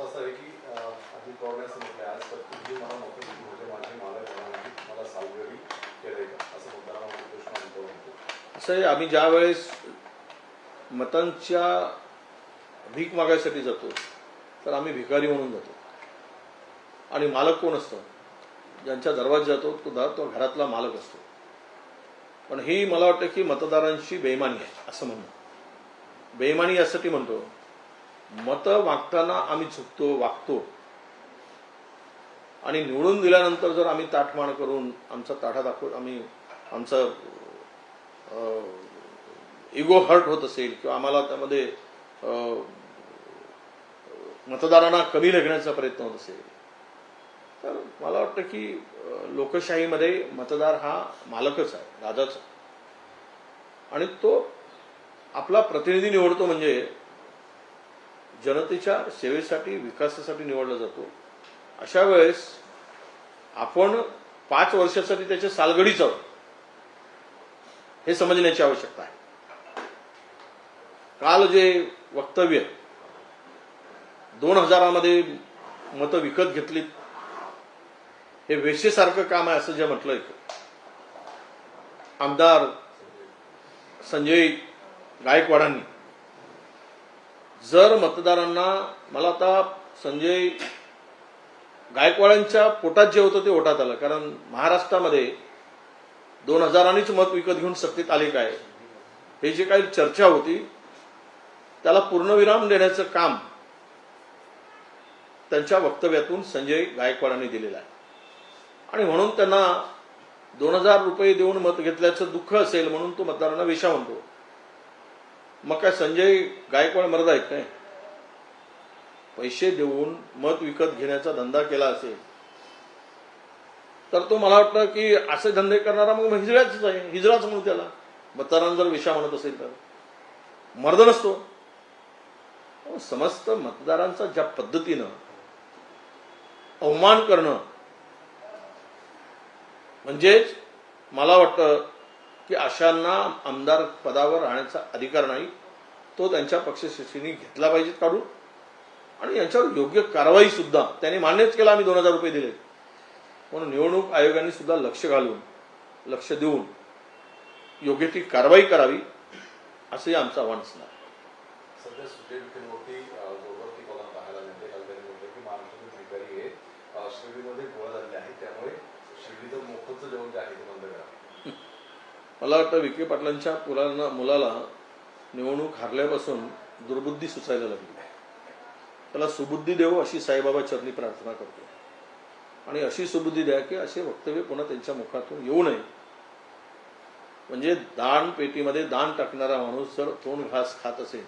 प्रश्न असा आहे की अजित पवार यांनी म्हटलं आज तर तुम्ही मला मतं दिली म्हणजे माझी मालक होणार मला सालगडी केलंय का असं मुद्दा प्रश्न म्हणतो. असं आहे, आम्ही ज्या वेळेस मतांच्या भीक मागायसाठी जातो तर आम्ही भिकारी म्हणून जातो आणि मालक कोण असतं? ज्यांच्या दरवाजात जातो तो घरातला मालक असतो. पण ही मला वाटतं की मतदारांची बेईमानी आहे असं म्हणणं. बेईमानी यासाठी म्हणतो, मतं मागताना आम्ही झुकतो, वागतो आणि निवडून दिल्यानंतर जर आम्ही ताठमाण करून आमचा ताठा दाखवून आम्ही आमचं इगो हर्ट होत असेल किंवा आम्हाला त्यामध्ये मतदारांना कमी लेखण्याचा प्रयत्न होत असेल तर मला वाटतं की लोकशाहीमध्ये मतदार हा मालकच आहे, राजाच आहे आणि तो आपला प्रतिनिधी निवडतो म्हणजे जनतेच्या सेवेसाठी विकासासाठी निवडला जातो. अशा वेळेस आपण 5 वर्षासाठी त्याचे सालगडीच आहोत हे समजण्याची आवश्यकता आहे. काल जे वक्तव्य 2000 मध्ये मतं विकत घेतलीत हे वेश्येसारखं काम आहे असं जे म्हटलंय आमदार संजय गायकवाडांनी, जर मतदारांना मला आता संजय गायकवाडांच्या पोटात जे होतं ते ओटात आलं. कारण महाराष्ट्रामध्ये 2000 मत विकत घेऊन सत्तेत आले काय हे जे काही चर्चा होती त्याला पूर्णविराम देण्याचं काम त्यांच्या वक्तव्यातून संजय गायकवाडांनी दिलेलं आहे आणि म्हणून त्यांना 2000 रुपये देऊन मत घेतल्याचं दुःख असेल म्हणून तो मतदारांना वेश्या म्हणतो. मग काय संजय गायकवाड मर्द आहेत काय? पैसे देऊन मत विकत घेण्याचा धंदा केला असेल तर तो मला वाटतं की असे धंदे करणारा मग हिजड्याच आहे, हिजडाच म्हणून त्याला मतदारांना जर वेश्या म्हणत असेल तर मर्द नसतो. समस्त मतदारांचा ज्या पद्धतीनं अवमान करणं म्हणजेच मला वाटतं की अशांना आमदार पदावर राहण्याचा अधिकार नाही. तो त्यांच्या पक्षश्रेष्ठींनी घेतला पाहिजे काढून आणि यांच्यावर योग्य कारवाई सुद्धा त्यांनी मान्यच केला. आम्ही 2000 रुपये दिले म्हणून निवडणूक आयोगाने सुद्धा लक्ष देऊन योग्य ती कारवाई करावी असंही आमचं आव्हान असणार. सध्या सुजय विखेंवरती जोरवरती कॉलम पाहायला मिळते. काल त्यांनी म्हटलं की महाराष्ट्रातील भिकारी हे शिर्डीमध्ये गोळा झालेले आहे त्यामुळे शिर्डीचं मोफतचं जेवण जे आहे ते बंद करा. मला वाटतं विखे पाटलांच्या मुलाला निवडणूक हारल्यापासून दुर्बुद्धी सुचायला लागली. त्याला सुबुद्धी देव अशी साईबाबा चरणी प्रार्थना करतो आणि अशी सुबुद्धी द्या की असे वक्तव्य पुन्हा त्यांच्या मुखातून येऊ नये. म्हणजे दान पेटीमध्ये दान टाकणारा माणूस जर तोंड घास खात असेल